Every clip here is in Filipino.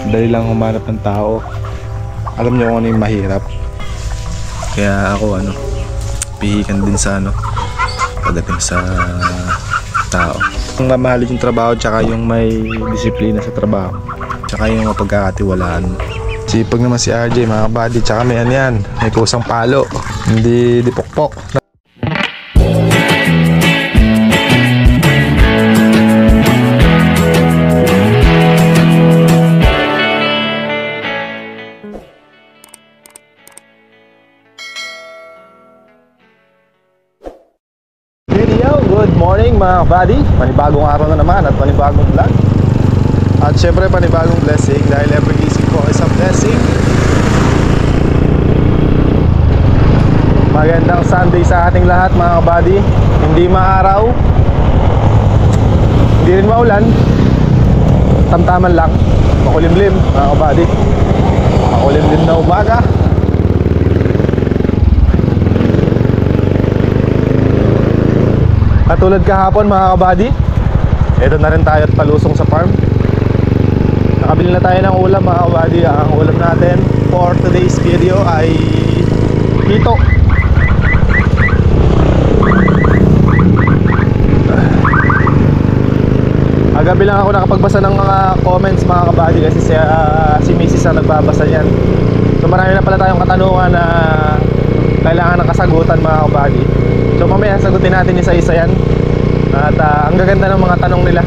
Dali lang humanap ng tao. Alam niyo kung ano yung mahirap. Kaya ako pihikan din sa pagdating sa tao. Ang mamahalin yung trabaho, tsaka yung may disiplina sa trabaho, tsaka yung mapagkakatiwalaan. Sipag naman si RJ mga kabady, tsaka may yan, may kusang palo, hindi dipokpok. Good morning mga kabady, panibagong araw na naman at panibagong vlog. At syempre panibagong blessing, dahil every gising ko is a blessing. Magandang Sunday sa ating lahat mga kabady. Hindi maaraw, hindi rin maulan, tamtaman lang, makulimlim mga kabady. Makulimlim na umaga. Katulad kahapon mga kabady, ito na rin tayo at palusong sa farm. Nakabili na tayo ng ulam mga kabady. Ang ulam natin for today's video ay hito. Agabi lang ako nakapagbasa ng mga comments mga kabady, kasi si Mrs. ang nagbabasa yan. So marami na pala tayong katanungan na kailangan ng kasagutan mga kabady. So mamaya sagutin natin isa-isa yan. At ang gaganda ng mga tanong nila.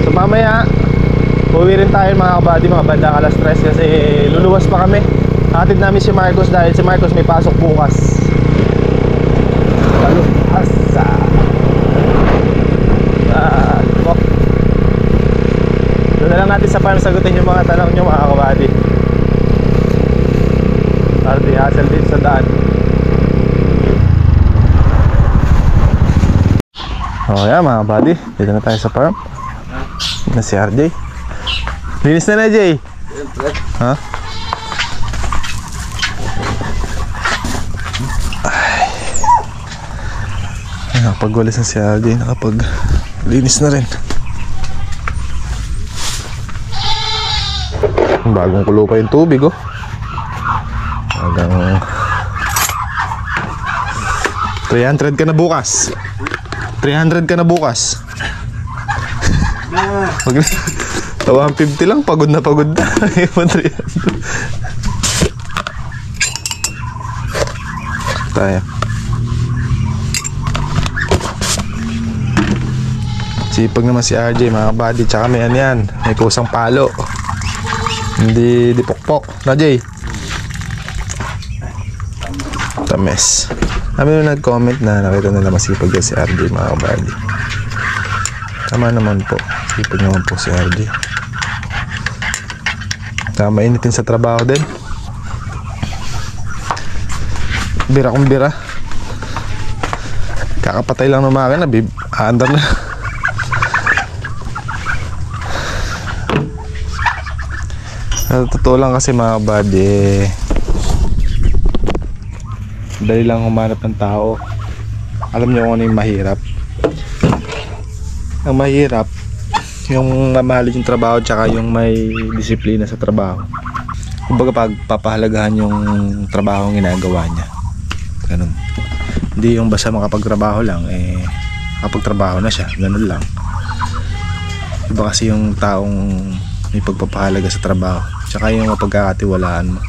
So mamaya uwi rin tayo mga kabady, mga bandang alas 3, kasi luluwas pa kami. Hatid namin si Marcos dahil si Marcos may pasok bukas. Asa doon na lang natin sa farm sagutin yung mga tanong nyo mga kabady. RD hassle din sa daan. Oh yeah mga buddy, dito na tayo sa farm. Na si RJ. Linis na Jay. Ha? Ay. Nakapagwalis na si RJ, nakapag-linis na rin. Bagong kulo pa yung tubig oh. Hanggang 300 ka na bukas. 300 ka na bukas. 150 lang, pagod na pagod na. Tayo. Sipag naman si RJ mga kabady, tsaka may yan, may kusang palo, hindi dipokpok na Jay. Tames. Kami nung nag-comment na nakita nila masipag si RJ mga kabady. Tama naman po, sipag naman po si RJ. Saka mainitin sa trabaho din. Bira kong bira. Kakapatay lang ng makina, aandar na. Totoo lang kasi mga kabady, dali lang humanap ng tao. Alam niyo kung ano yung mahirap. Ang mahirap yung mamahalin yung trabaho, tsaka yung may disiplina sa trabaho. Kumbaga pagpapahalagahan yung trabaho ang ginagawa niya. Ganun. Hindi yung basta makapagtrabaho lang kapagtrabaho na siya, ganun lang. Iba kasi yung taong may pagpapahalaga sa trabaho, tsaka yung mapagkakatiwalaan mo.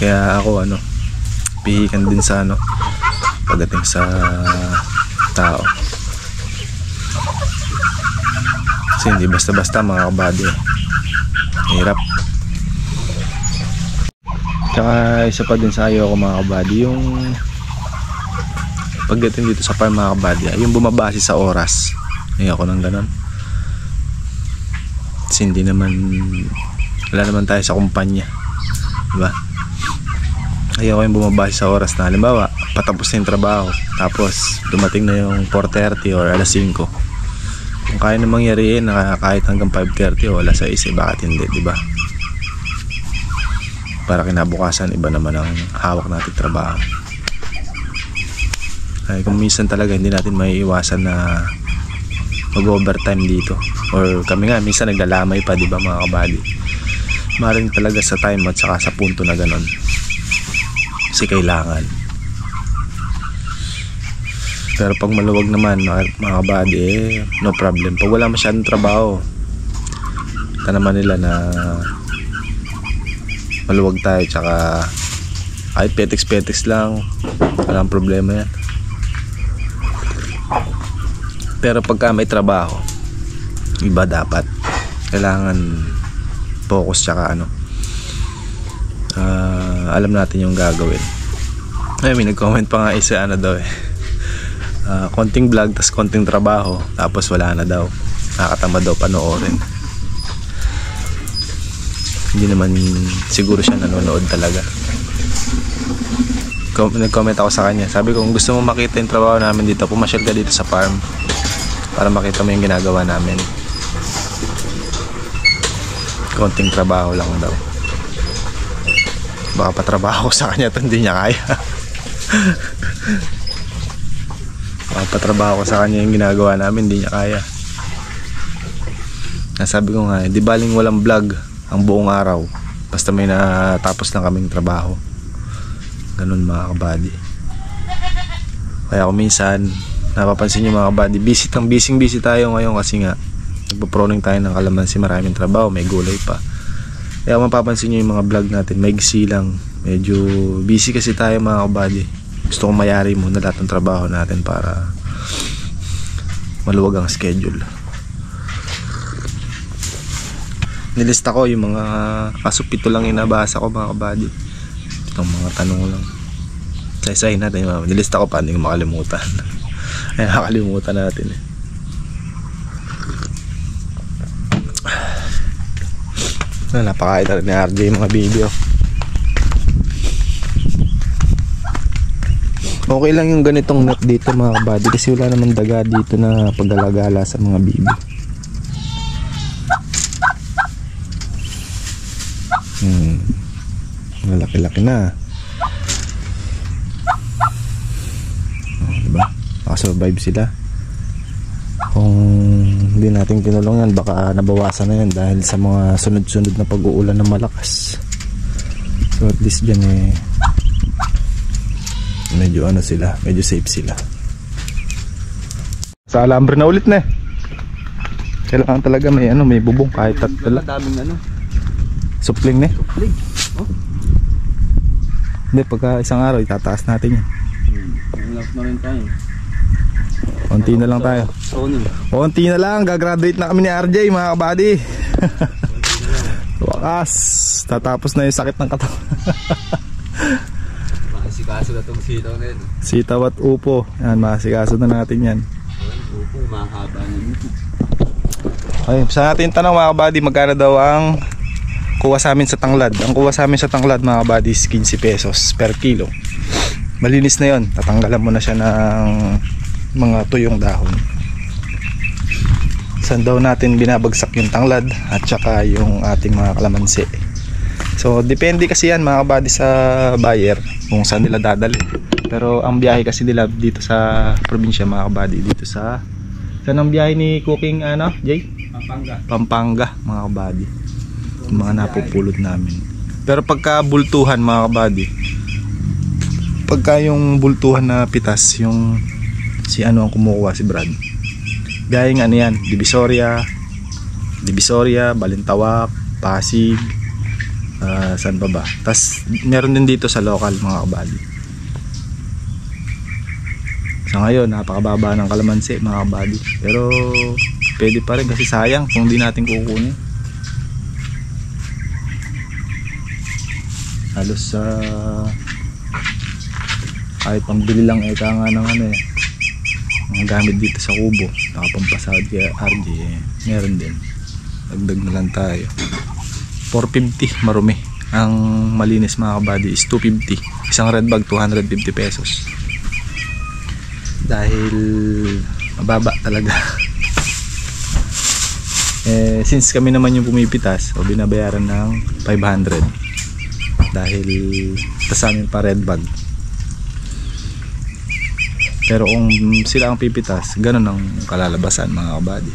Kaya ako pihikan din sa pagdating sa tao. Kasi hindi basta-basta mga kabady. Hirap. Tsaka isa pa din sa ayaw ko mga kabady, yung pagdating dito sa farm mga kabady, yung bumabase sa oras. Ayoko nang ganun. Kasi hindi naman, wala naman tayo sa kumpanya, diba? Ayaw ko yung bumabase sa oras na halimbawa patapos na yung trabaho, tapos dumating na yung 4:30 or alas 5. Kung kaya na mangyari kahit hanggang 5:30 o alas 6, bakit hindi, diba? para kinabukasan iba naman ang hawak natin trabaho. Ay kung minsan talaga hindi natin maiiwasan na mag-overtime dito, or kami nga minsan naglalamay pa, di ba mga kabady. Maring talaga sa time at saka sa punto na ganon kasi kailangan. Pero pag maluwag naman mga kabady, no problem. Pag wala masyadong trabaho, kita naman nila na maluwag tayo, tsaka kahit petex lang, walang problema yan. Pero pagka may trabaho, iba dapat. Kailangan focus, tsaka alam natin yung gagawin. Ay, may nag-comment pa nga isa daw konting vlog, tas konting trabaho, tapos wala na daw. Nakakatama daw panoorin. Hindi naman siguro siya nanonood talaga. Nag-comment ako sa kanya, sabi ko kung gusto mo makita yung trabaho namin dito, pumasyal ka dito sa farm para makita mo yung ginagawa namin. Konting trabaho lang daw. Baka patrabaho ko sa kanya to, hindi niya kaya. Baka patrabaho ko sa kanya yung ginagawa namin, hindi niya kaya. Nasabi ko nga, di baling walang vlog ang buong araw, basta may natapos lang kaming trabaho. Ganun mga kabady. Kaya kung minsan napapansin nyo mga kabady, busy tayo ngayon kasi nga nagpo-proning tayo ng kalamansi, maraming trabaho, may gulay pa. Kaya mapapansin nyo yung mga vlog natin, maigsi lang, medyo busy kasi tayo mga kabady. Gusto kong mayari muna lahat ng trabaho natin para maluwag ang schedule. Nilista ko yung mga kaso 7 lang inabasa ko mga kabady. Itong mga tanong lang. Sa-isahin natin yung nilista ko pa, hindi ko makalimutan. Ay nakalimutan natin napakain na rin ni RJ yung mga video. Okay lang yung ganitong net dito mga kabady, kasi wala naman daga dito na paggalagala sa mga bibi. Malaki-laki na. Diba? Makasurvive sila. Kung hindi natin kinulong yan, baka nabawasan na yan dahil sa mga sunod-sunod na pag-uulan ng malakas. So at least dyan medyo sila, medyo safe sila. Sa alambre na ulit na kailangan talaga may bubong kahit tatlo. Daming supling na supling. Hindi, pagka isang araw itataas natin yan. Last na rin tayo. Konti na lang tayo. Konti na lang, gagraduate na kami ni RJ mga kabady. Wakas, tatapos na yung sakit ng katawan. Makasikaso na itong sitaw na yun. Sitaw at upo, yan, makasikaso na natin yan. Upo, mahaba na nito. Okay, sa natin tanong mga kabady, magkano daw ang kuha sa amin sa tanglad. Ang kuha sa amin sa tanglad mga kabady is 15 pesos per kilo. Malinis na yon, tatanggalan mo na siya ng mga tuyong dahon. Saan daw natin binabagsak yung tanglad at saka yung ating mga kalamansi. So depende kasi yan mga kabady sa buyer kung saan nila dadali. Pero ang biyahe kasi nila dito sa probinsya mga kabady, dito sa saan ang biyahe ni Cooking Jay? Pampanga mga kabady. Yung mga napupulot namin. Pero pagka bultuhan mga kabady, pagka yung bultuhan na pitas, yung si ang kumukuha, si Brad, biyaheng yan, Divisoria, Balintawak, Pasig, saan pa ba? Tas meron din dito sa local mga kabady. Sa ngayon napakababa ng kalamansi mga kabady, pero pwede pa rin kasi sayang kung di natin kukunin. Halos sa kahit pambili lang eka nga ng mga gamit dito sa kubo, nakapampasahod kaya RJ meron din, dagdag na lang tayo. 450 marumi, ang malinis mga kabady is 250, isang red bag 250 pesos dahil mababa talaga. Since kami naman yung pumipitas, o binabayaran ng 500 dahil sa amin pa red bag. Pero kung sila ang pipitas, ganun ang kalalabasan mga kabady.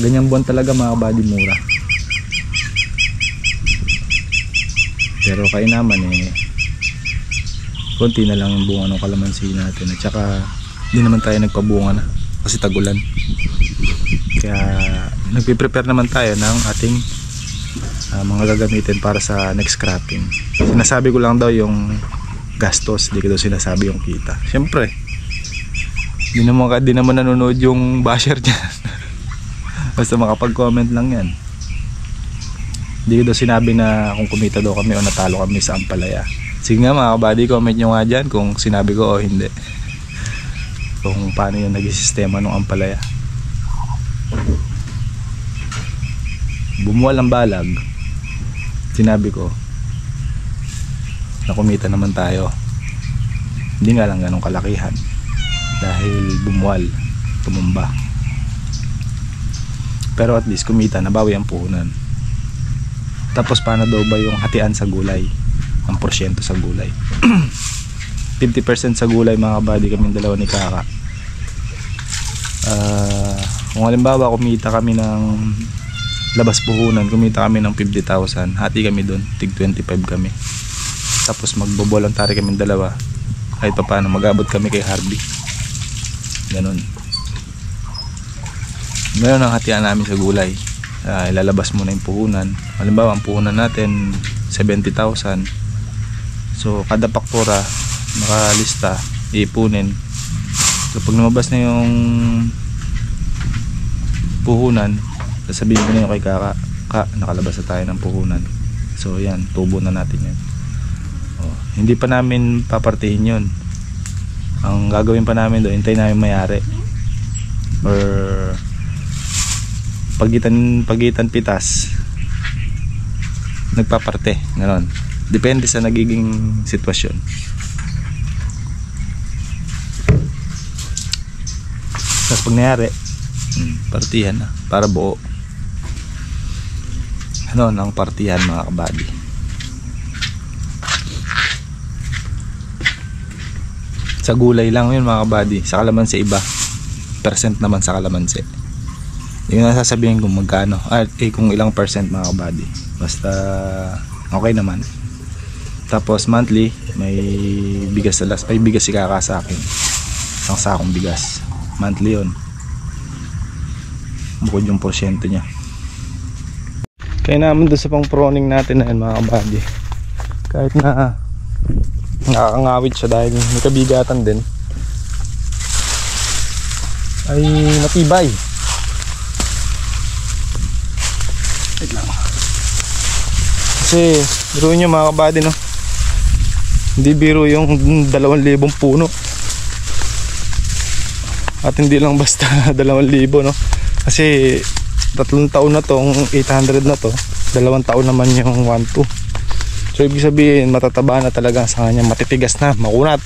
Ganyang buwan talaga mga kabady, mura. Pero kayo naman konti na lang yung bunga ng kalamansi natin, at saka hindi naman tayo nagpabunga na kasi tagulan. Kaya nagpiprepare naman tayo ng ating mga gagamitin para sa next cropping. Sinasabi ko lang daw yung gastos, di ko daw sinasabi yung kita. Siyempre di naman nanonood yung basher dyan. Basta makapag-comment lang yan. Di ko daw sinabi na kung kumita daw kami o natalo kami sa ampalaya. Sige nga mga kabady, comment nyo nga dyan kung sinabi ko o hindi, kung paano yung naging sistema ng ampalaya. Bumuwal ang balag, sinabi ko na kumita naman tayo. Hindi nga lang ganong kalakihan dahil bumuwal, tumumba. Pero at least kumita, nabawi ang puhunan. Tapos paano daw ba yung hatian sa gulay, ang porsyento sa gulay? 50% sa gulay mga kabady, kaming dalawa ni Kaka. Kung halimbawa kumita kami ng labas puhunan, kumita kami ng 50,000, hati kami doon, tig 25 kami. Tapos magbo-voluntary kaming dalawa, kahit pa paano mag-abot kami kay Harvey. Ganun ang hatian namin sa gulay. Ilalabas muna yung puhunan. Halimbawa ang puhunan natin 70,000, so kada paktura nakalista, iipunin. So pag lumabas na yung puhunan, sasabihin ko na yung kay Kaka, nakalabas na tayo ng puhunan. So yan, tubo na natin yan. Hindi pa namin papartihin yun. Ang gagawin pa namin doon, hintayin namin mayari or pagitan pitas, nagpaparte, gano'n. Depende sa nagiging sitwasyon. Tapos pag nangyari, partihan na para buo. Ano ang partihan mga kabady? Sa gulay lang yun mga kabady. Sa kalamansi iba, percent naman sa kalamansi. Yung nasasabihin kung magkano kung ilang percent mga kabady, basta okay naman. Tapos monthly may bigas bigas si Kaka sa akin, isang sakong bigas monthly yun, bukod yung porsyento nya. Kaya naman doon sa pang proning natin na yan mga kabady, kahit na nakakangawit siya dahil may kabigatan din, ay matibay. Kasi biro nyo mga kabady, no? Hindi biro yung 2,000 puno. At hindi lang basta 2,000, no? Kasi 3 taon na tong 800 na to, 2 taon naman yung 1-2. So ibig sabihin matataba na talaga sa kanya, matitigas na, makunat.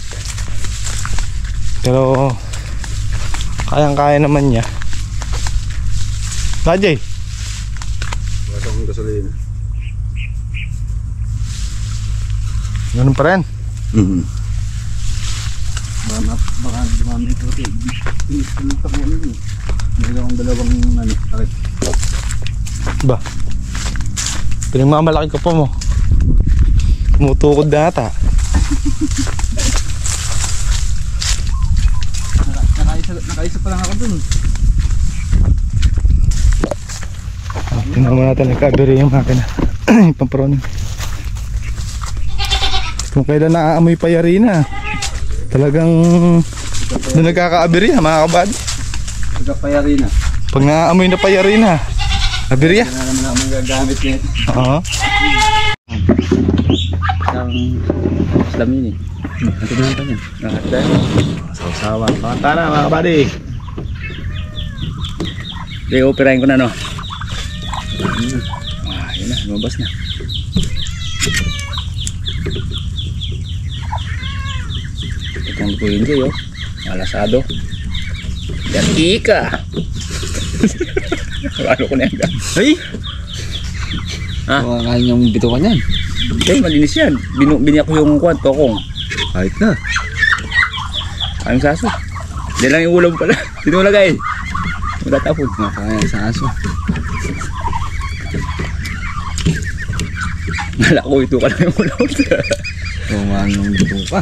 Pero kayang-kaya naman niya. Najay, wala akong gasolina. ganun pa rin. Baka dumami ito. Pinis ako ano. Meron akong dalawang takip. Ba? Pinagmamalaki ka po mo. Tumutukod na ata. Nakaisa pa lang ako dun. Tingnan mo natin, nagkabiri yung makina. Pamproning. Kung kailan naaamoy payarina, talagang doon nagkakaabiri mga kabady. Nagkapayarina. Pag naaamoy na payarina, abirya. Hindi na naman ako magagamit niya. Oo. Isang slamin eh. Ito na lang niya. Sawa-sawa. Pakanta na mga kabady. I-operahin ko na, no? Yun na, lumabas na. Itong lutuin ko, malasado. Yan, ika! Ano ko na yan? Ay! Ha? Kung kakain yung bitukan yan. Eh, malinis yan. Biniyak ko yung kuwan, tokong. Kahit na. Ang saso. Hindi lang yung ulam pala. Tinulagay. Matatapon. Kakain sa aso. Nala ko ito ka lang yung ulam. Kumain ng bituka.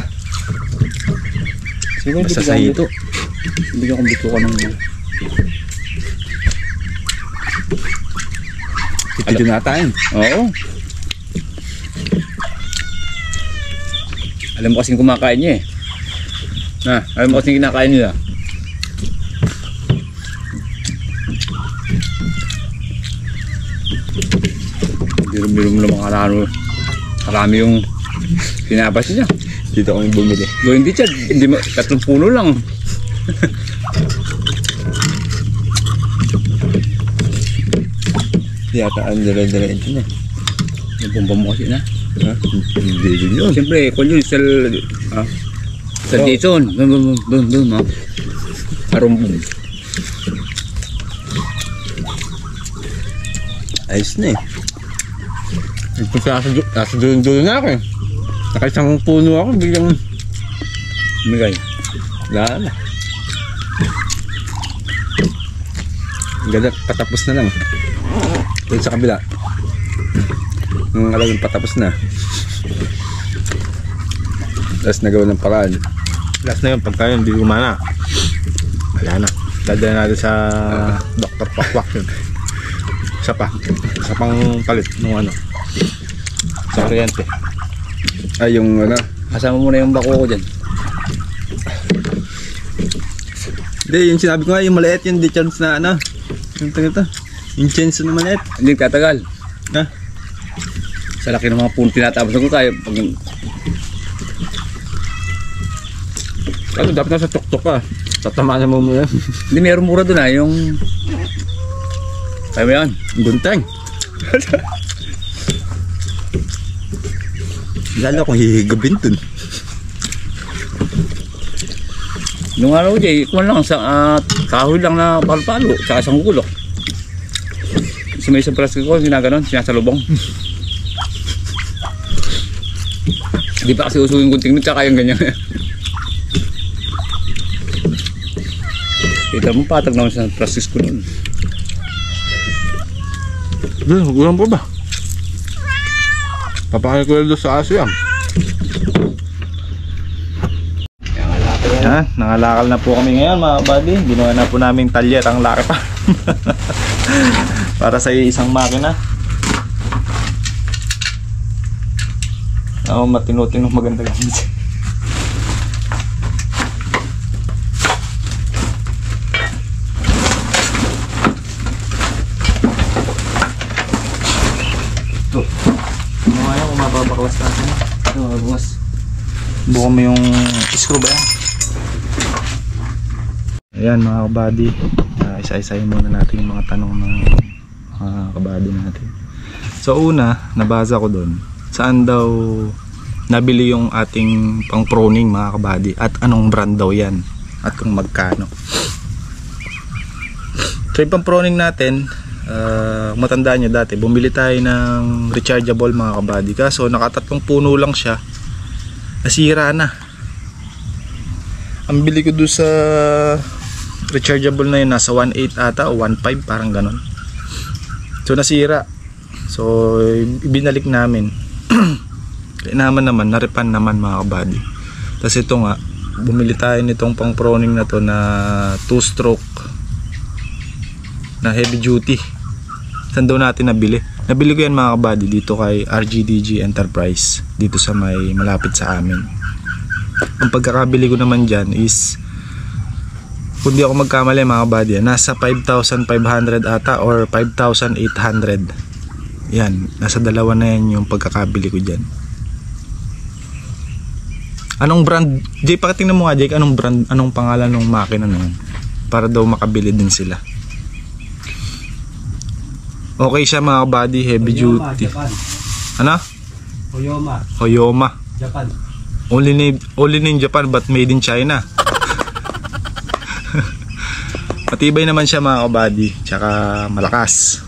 Siguro Basta sa ito. Bigyan kong bituka ng... Ito din natain. Oo. Alam mo kasing kumakain niya eh. Alam mo kasing kinakain nila. Biro-biro mo naman karami yung pinabas niya. Dito kami bumili. Gawin din siya, hindi 3 puno lang. Yata ang dire-diretso na. Yung bomba mo kasi na. Ha? Hindi din yun. Siyempre, kung yun, sa Jason. Doon, ha. Arumbong. Ayos na eh. Nasa dulo na ako eh. Nakaisang puno ako, biglang Migay. Wala na. Ganda, patapos na lang. Doon sa kabila. Nung alam patapos na. Tapos nagawa ng paraan. last na yun. Pagka yun, hindi gumana. Wala na. Dadala natin sa Dr. Pakwak yun. Isa pang palit nung ano. Sa kuryente. Ay, yung ano. Kasama mo na yung bako ko dyan. Hindi, yung sinabi ko nga, yung maliit, yung chance na ano. Yung ito. Yung chance na maliit. Hindi tatagal. Ha? Sa laki ng mga puno tinatapos ko kaya pag... Ano, dapat nasa tuktok ka. Tatamaan mo muna. Hindi, meron mura doon yung... Kaya mo yan? Gunteng. Lalo kung hihigabin dun. Nung araw dyan, kuman lang sa kahoy lang na palo-palo, tsaka isang gulok. Sa may isang plastic ko, ginaganon, sinasalubong. Hindi pa kasi uso yung gunting nun, tsaka yung ganyan. Kita mo, patag naman sa plastic ko nun. Ulam pa ba? Papakay ko doon sa aso yan. Yan, nangalakal na po kami ngayon mga buddy. Ginawa na po namin talyer, ang laki pa. Para sa isang makina. Ako matino-tino maganda gamit. Ito. Ano kung mababaklas natin? Ito, bukas. Buka mo yung screw ba yan? Ayan mga kabady, isa-isahin muna natin yung mga tanong ng mga kabady natin. So una, nabasa ko doon, saan daw nabili yung ating pang proning mga kabady at anong brand daw yan at kung magkano. So yung pang proning natin, matandaan nyo dati, bumili tayo ng rechargeable mga kabady, kaso nakatatlong puno lang siya, nasira na. Ang bili ko doon sa rechargeable na yun, nasa 1.8 ata o 1.5 parang ganon. So nasira. So binalik namin. Naman narepan naman mga kabady. Tapos ito nga, bumili tayo nitong pang proning na to na 2-stroke na heavy duty. Saan daw natin nabili? Nabili ko yan mga kabady dito kay RGDG Enterprise, dito sa may malapit sa amin. Ang pagkakabili ko naman dyan is, kung di ako magkamali mga kabady, nasa 5,500 ata or 5,800. Yan, nasa dalawa na yan yung pagkakabili ko dyan. Anong brand? Jay, pakitingnan mo nga Jay, anong brand, anong pangalan ng makina na yun? Para daw makabili din sila. Okay siya mga kabady, heavy duty. Japan. Ano? Hoyoma, Japan. only in Japan but made in China. Matibay naman siya mga kabady, tsaka malakas.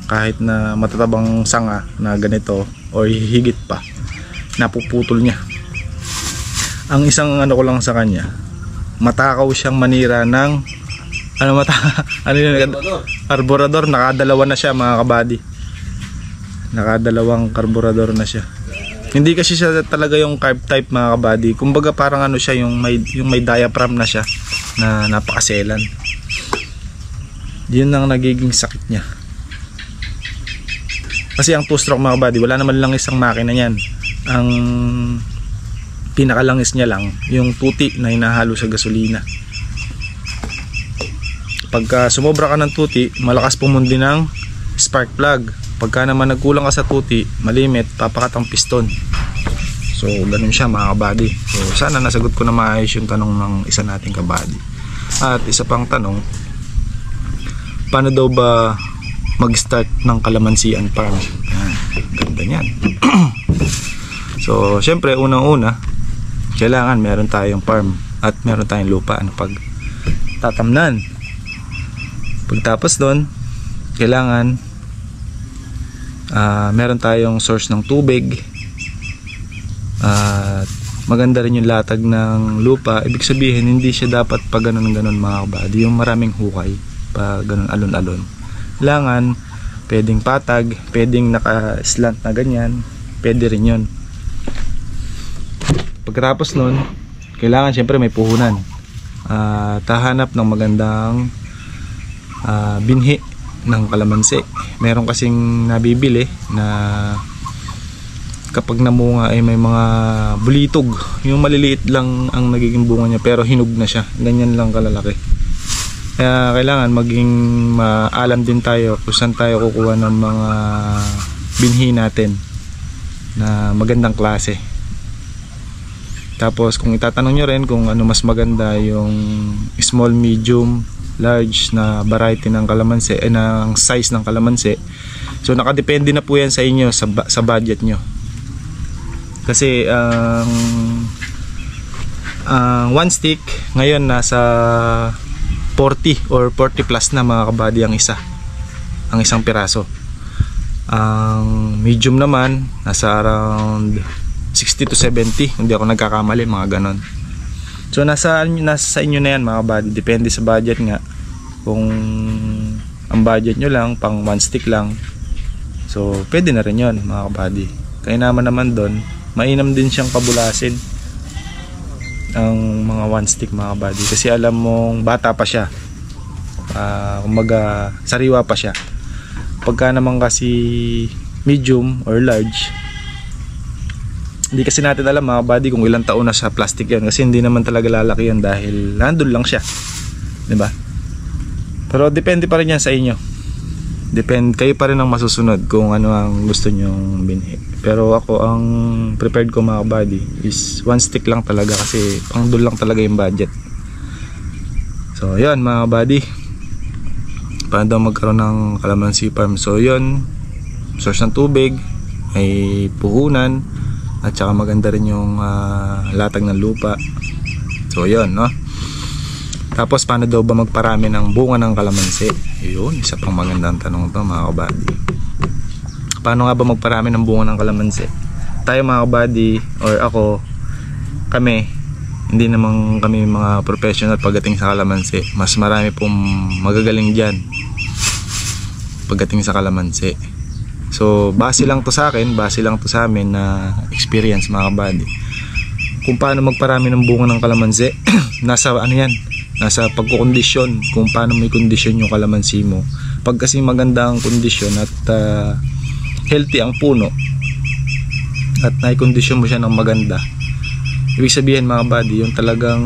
kahit na matatabang sanga na ganito o higit pa, napuputol niya. Ang isang ano ko lang sa kanya, matakaw siyang manira ng karburador. Nakadalawa na siya mga kabady, nakadalawang karburador na siya. Hindi kasi siya talaga yung carb type mga kabady, kumbaga parang ano siya, yung may diaphragm na siya na napakaselan. Yun ang nagiging sakit niya. Kasi ang 2-stroke mga kabady, wala naman lang isang makina niyan. Ang pinakalangis niya lang yung tuti na hinahalo sa gasolina. Pagka sumobra ka ng tuti, malakas pumundi ng spark plug. Pagka naman nagkulang ka sa tuti, malimit, papakat ang piston. So ganun siya mga kabady. So sana nasagot ko na maayos yung tanong ng isa nating kabady. At isa pang tanong, paano daw ba mag-start ng kalamansian farm? Ganda niyan. So syempre unang-una, kailangan meron tayong farm at meron tayong lupa na pag tatamnan. Pagtapos doon, kailangan meron tayong source ng tubig, at maganda rin yung latag ng lupa. Ibig sabihin hindi siya dapat pa ganun mga kabady, yung maraming hukay pa ganun alon-alon. Kailangan pwedeng patag, pwedeng naka-slant na ganyan, pwede rin yun. Pagkatapos nun, kailangan syempre may puhunan. Tahanap ng magandang binhi ng kalamansi. Meron kasing nabibili na kapag namunga ay may mga bulitog, yung maliliit lang ang nagiging bunga niya pero hinog na siya, ganyan lang kalalaki. Kaya kailangan maging maalam din tayo kung saan tayo kukuha ng mga binhi natin na magandang klase. Tapos kung itatanong nyo rin kung ano mas maganda, yung small, medium, large na variety ng kalamansi, ng size ng kalamansi. So nakadepende na po yan sa inyo, sa budget nyo. Kasi one stick ngayon nasa 40 or 40 plus na mga kabady ang isang piraso. Ang medium naman nasa around 60 to 70, hindi ako nagkakamali, mga ganon. So nasa inyo na yan mga kabady, depende sa budget nga. Kung ang budget nyo lang pang one stick lang, so pwede na rin yun mga kabady. Kaya naman doon, mainam din siyang pabulasin ang mga one stick mga kabady, kasi alam mong bata pa siya, kumbaga sariwa pa siya. Pagka naman kasi medium or large, hindi kasi natin alam mga kabady kung ilang taon na sa plastic yan, kasi hindi naman talaga lalaki yan dahil nandun lang siya, diba? Pero depende pa rin yan sa inyo. Depende, kayo pa rin ang masusunod kung ano ang gusto nyong binhi. Pero ako, ang prepared ko mga kabady is one stick lang talaga, kasi pang doon lang talaga yung budget. So yun mga kabady, paano daw magkaroon ng kalamansi farm? So yun, source ng tubig, may puhunan, at saka maganda rin yung latag ng lupa. So yun, no? Tapos paano daw ba magparami ng bunga ng kalamansi? Yun, isa pang magandang tanong ito mga kabady. Paano nga ba magparami ng bunga ng kalamansi? Tayo mga kabady, or ako, kami, hindi naman kami mga professional pagdating sa kalamansi. Mas marami pong magagaling dyan pagdating sa kalamansi. So base lang to sa akin, base lang to sa amin na experience mga kabady. Kung paano magparami ng bunga ng kalamansi, nasa ano yan, nasa pagkukondisyon, kung paano may kondisyon yung kalamansi mo. Pag kasi maganda ang kondisyon at healthy ang puno at naikondisyon mo siya ng maganda, ibig sabihin mga kabady, yung talagang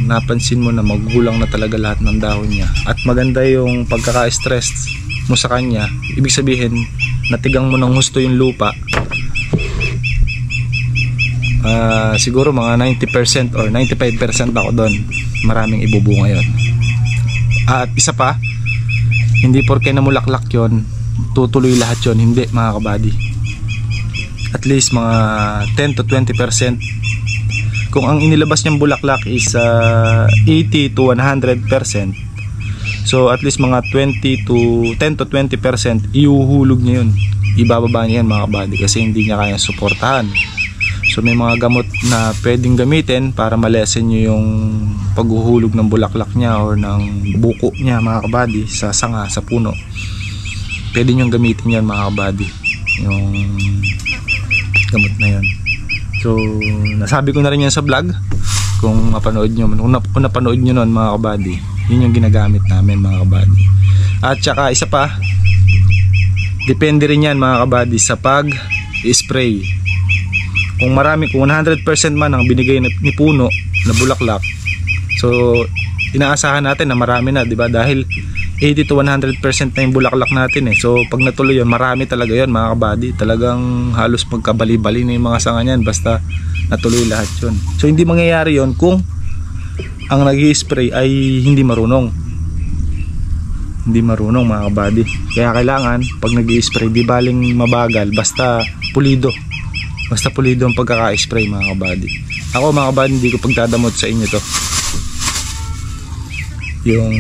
napansin mo na magulang na talaga lahat ng dahon niya at maganda yung pagkaka-stress mo sa kanya, ibig sabihin natigang mo ng husto yung lupa. Siguro mga 90% or 95% ako doon, maraming ibubunga yon. At isa pa, hindi porke namulaklak yon tutuloy lahat yon, hindi mga kabady. At least mga 10 to 20%. Kung ang inilabas niyang bulaklak is 80 to 100%, So at least mga 10 to 20% ihuhulog niya yun, ibababa niya yan mga kabady, kasi hindi niya kaya suportahan. So may mga gamot na pwedeng gamitin para malesen nyo yung paghuhulog ng bulaklak niya or ng buko niya mga kabady sa sanga, sa puno. Pwede nyo gamitin yan mga kabady, yung gamot na yan. So nasabi ko na rin yan sa vlog, kung napanood nyo nun mga kabady, yun yung ginagamit namin mga kabady. At saka isa pa, depende rin yan mga kabady sa pag-spray. Kung 100% man ang binigay ni puno na bulaklak, so inaasahan natin na marami na, di ba? Dahil 80 to 100% na yung bulaklak natin eh. So pag natuloy yun, marami talaga yun mga kabady. Talagang halos magkabali-bali na yung mga sanga niyan basta natuloy lahat yun. So hindi mangyayari yun kung ang nag-i-spray ay hindi marunong. Hindi marunong mga kabady. Kaya kailangan pag nag-i-spray, di baling mabagal, basta pulido. Basta pulido ang pagkaka-spray mga kabady. Ako mga kabady, hindi ko pagdadamot sa inyo to. Yung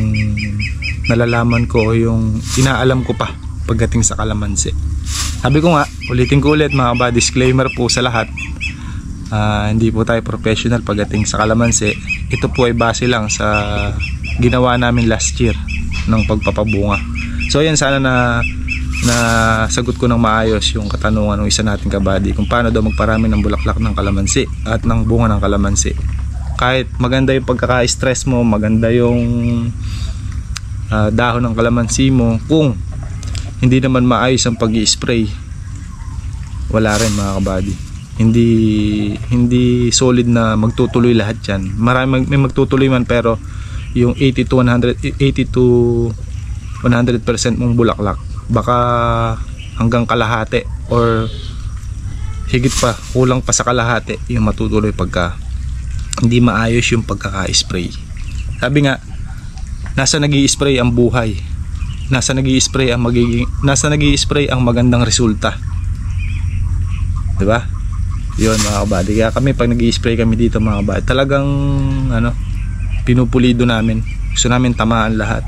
nalalaman ko, yung inaalam ko pa pagdating sa kalamansi. Sabi ko nga, ulitin ko ulit mga kabady, disclaimer po sa lahat. Hindi po tayo professional pagdating sa kalamansi. Ito po ay base lang sa ginawa namin last year ng pagpapabunga. So yan, sana na sagot ko ng maayos yung katanungan ng isa nating kabady kung paano daw magparami ng bulaklak ng kalamansi at ng bunga ng kalamansi. Kahit maganda yung pagkaka-stress mo, maganda yung dahon ng kalamansi mo, kung hindi naman maayos ang pag-i-spray, wala rin mga kabady. Hindi solid na magtutuloy lahat yan. May magtutuloy man, pero yung 80 to 100% mong bulaklak, baka hanggang kalahati or higit pa, kulang pa sa kalahati yung matutuloy pagka hindi maayos yung pagkaka-spray. Sabi nga, nasa nag-i-spray ang buhay, nasa nag-i-spray ang magandang resulta, diba? Yun mga kabady. Kaya kami pag nag-i-spray kami dito mga kabady, talagang pinupulido namin, gusto namin tamaan lahat.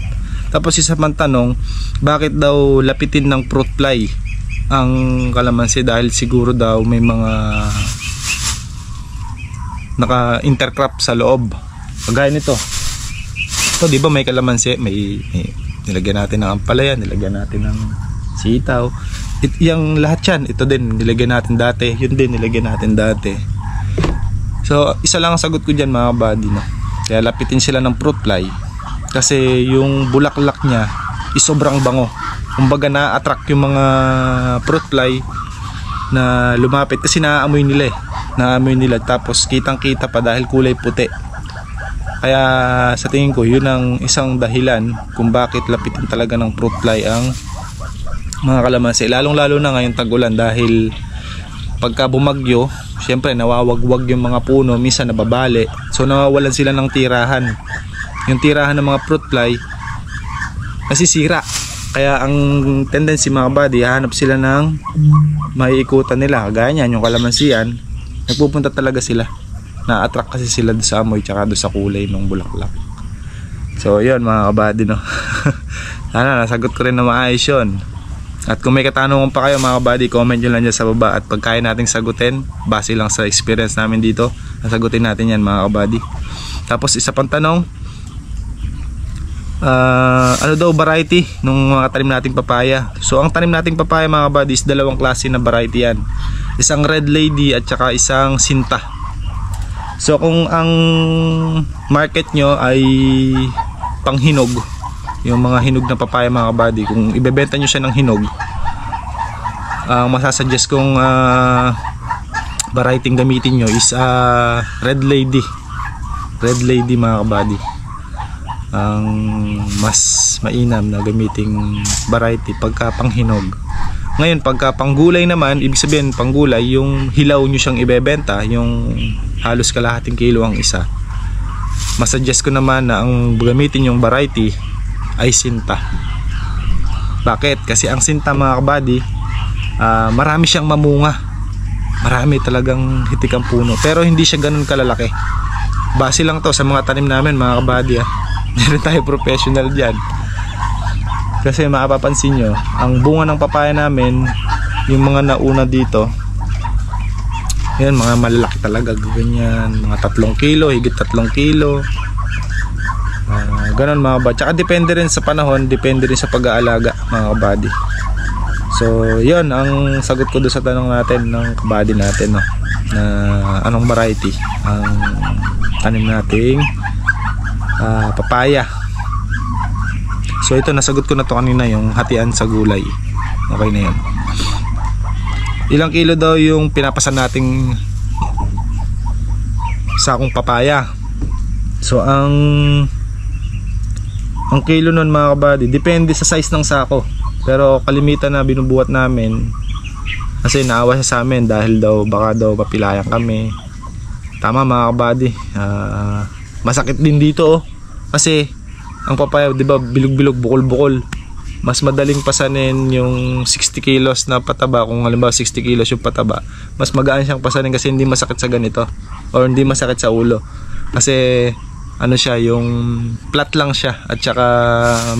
Tapos isa pang tanong, bakit daw lapitin ng fruit fly ang kalamansi? Dahil siguro daw may mga naka-intercrop sa loob. Kagaya nito. Ito, di ba may kalamansi, may nilagyan natin ng ampalaya, nilagyan natin ng sitaw. Yung lahat yan, ito din nilagyan natin dati, yun din nilagyan natin dati. So isa lang ang sagot ko dyan mga kabady, no? Kaya lapitin sila ng fruit fly kasi yung bulaklak niya is sobrang bango. Kumbaga na-attract yung mga fruit fly na lumapit kasi naaamoy nila tapos kitang kita pa dahil kulay puti. Kaya sa tingin ko yun ang isang dahilan kung bakit lapitin talaga ng fruit fly ang mga kalamansi, lalong lalo na ngayong tag-ulan, dahil pagka bumagyo syempre nawawagwag yung mga puno, minsan nababali, so nawawalan sila ng tirahan. Yung tirahan ng mga fruit fly nasisira, kaya ang tendency mga kabady, hahanap sila ng maiikutan nila. Gaya niyan, yung kalamansian, nagpupunta talaga sila, na-attract kasi sila doon sa amoy tsaka doon sa kulay ng bulaklak. So yun mga kabady, no? Sana nasagot ko rin na maayos yun. At kung may katanungan pa kayo mga kabady, comment nyo lang dyan sa baba, at pag kaya nating sagutin base lang sa experience namin dito, nasagutin natin yan mga kabady. Tapos isa pang tanong, ano daw variety nung mga tanim nating papaya? So ang tanim nating papaya mga kabady is dalawang klase na variety yan, isang red lady at saka isang sinta. So kung ang market nyo ay panghinog, yung mga hinog na papaya mga kabady, kung ibebenta nyo siya ng hinog, ang masasuggest kong variety gamitin nyo is red lady mga kabady. Ang mas mainam na gamiting variety pagka panghinog. Ngayon pagka panggulay naman, ibig sabihin panggulay, yung hilaw nyo siyang ibebenta, yung halos kalahating kilo ang isa, masuggest ko naman na ang gamitin yung variety ay sinta. Bakit? Kasi ang sinta mga kabady, marami siyang mamunga, marami talagang hitik ang puno, pero hindi siya ganun kalalaki. Base lang to sa mga tanim namin mga kabady, hindi rin tayo professional dyan. Kasi mapapansin nyo, ang bunga ng papaya namin, yung mga nauna dito, yan, mga malalaki talaga, ganyan, mga 3 kilo, higit 3 kilo. Ganon mga kabady. Tsaka depende rin sa panahon, depende rin sa pag-aalaga mga kabady. So yun ang sagot ko doon sa tanong natin ng kabady natin, no? Na anong variety ang tanim nating papaya. So ito, nasagot ko na to kanina, yung hatian sa gulay. Okay na yun. Ilang kilo daw yung pinapasan nating sakong papaya. So ang kilo nun mga kabady, depende sa size ng sako. Pero kalimitan na binubuhat namin, kasi naawa siya sa amin dahil daw baka daw papilayan kami. Tama mga kabady, masakit din dito kasi ang papaya, di ba, bilog-bilog, bukol-bukol. Mas madaling pasanin yung 60 kilos na pataba. Kung halimbawa 60 kilos yung pataba, mas magaan siyang pasanin kasi hindi masakit sa ganito, or hindi masakit sa ulo. Kasi ano siya, yung flat lang siya, at saka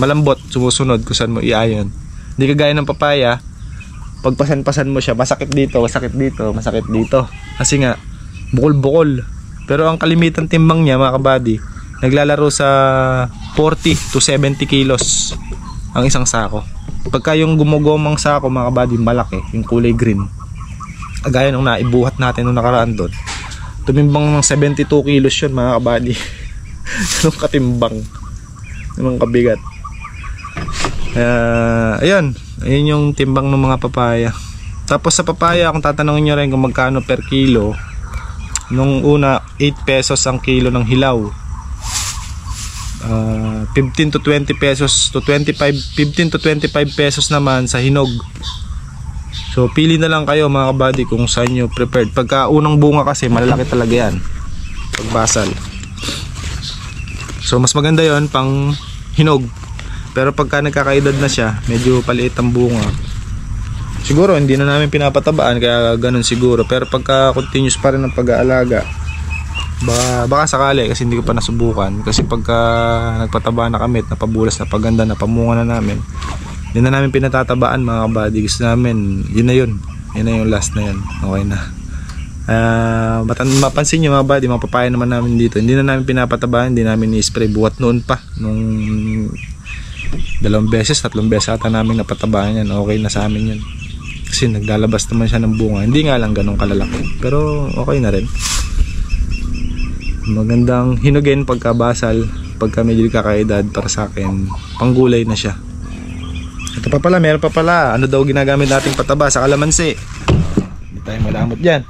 malambot, sumusunod kung saan mo iayon. Hindi kagaya ng papaya, pag pasan-pasan mo siya, masakit dito, masakit dito, masakit dito. Kasi nga, bukol-bukol. Pero ang kalimitan timbang niya mga kabady, naglalaro sa 40 to 70 kilos ang isang sako. Pagka yung gumugomang sako mga kabady, malaki, yung kulay green, gaya nung naibuhat natin nung nakaraan doon, tumimbang ng 72 kilos yun mga kabady. Anong katimbang, anong kabigat. Ayun yung timbang ng mga papaya. Tapos sa papaya, kung tatanungin nyo rin kung magkano per kilo, nung una 8 pesos ang kilo ng hilaw, 15 to 20 pesos to 25, 15 to 25 pesos naman sa hinog. So pili na lang kayo mga kabady kung saan nyo prepared. Pagka unang bunga kasi malalaki talaga yan pagbasal. So mas maganda yon pang hinog. Pero pagka nagkakaedad na siya, medyo paliit ang bunga, siguro hindi na namin pinapatabaan, kaya ganun siguro. Pero pagka continuous pa rin ang pag-aalaga, baka sakali, kasi hindi ko pa nasubukan. Kasi pagka nagpataba na kami at napabulas na paganda na pamunga na namin, hindi na namin pinatatabaan mga kabady. Gusto namin yun na yun yung last na yun, okay na. Mapansin nyo mga kabady, mga papaya naman namin dito, hindi na namin pinapatabaan, hindi namin i-spray. Buhat noon pa, nung 2 beses, 3 beses ata namin napatabaan yan, okay na sa amin yun. Kasi naglalabas naman siya ng bunga, hindi nga lang ganun kalalaki, pero okay na rin. Magandang hinugin pagkabasal, pagka medyo kakaedad. Para sa akin, panggulay na siya. Ito pa pala, meron pa pala. Ano daw ginagamit nating pataba sa kalamansi? Hindi tayo malamot dyan.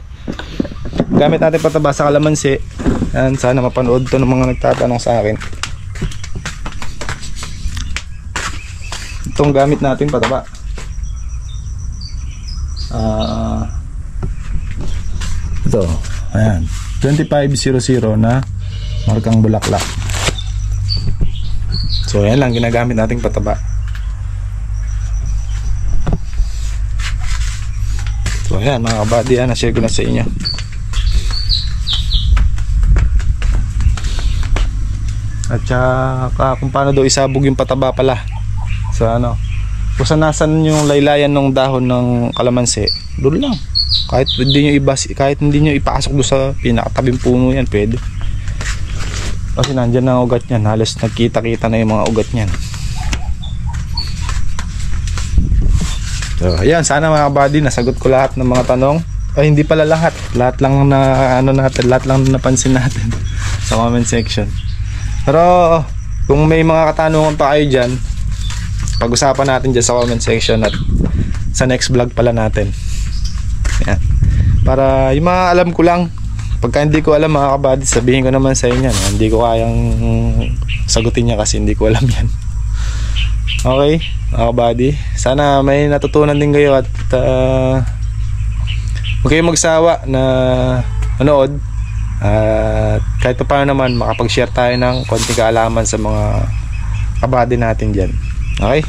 Gamit natin pataba sa kalamansi. Yan, sana mapanood to ng mga nagtatanong sa akin. Itong gamit natin pataba, ito, ayan, 2500 na markang bulaklak. So ayan lang ginagamit nating pataba. So ayan mga kabady, na-share ko na sa inyo. At saka kung paano daw isabog yung pataba pala sa ano, kung saan yung laylayan ng dahon ng kalamansi, doon lang. Kahit hindi nyo ipasok doon sa pinakatabing puno yan, pwede. Kasi nandyan na ang ugat nyan, halos nagkita-kita na yung mga ugat nyan. So ayan, sana mga kabady nasagot ko lahat ng mga tanong. Ay hindi pala lahat lang na lahat lang na napansin natin sa comment section. Pero kung may mga katanungan pa kayo dyan, pag-usapan natin dyan sa comment section at sa next vlog pala natin. Yan. Para yung mga alam ko lang, pagka hindi ko alam mga kabady, sabihin ko naman sa inyo, hindi ko kayang sagutin niya kasi hindi ko alam yan. Okay mga kabady, sana may natutunan din kayo at huwag kayong magsawa na manood. At kahit pa paano naman makapag-share tayo ng konting kaalaman sa mga kabady natin dyan. Okay?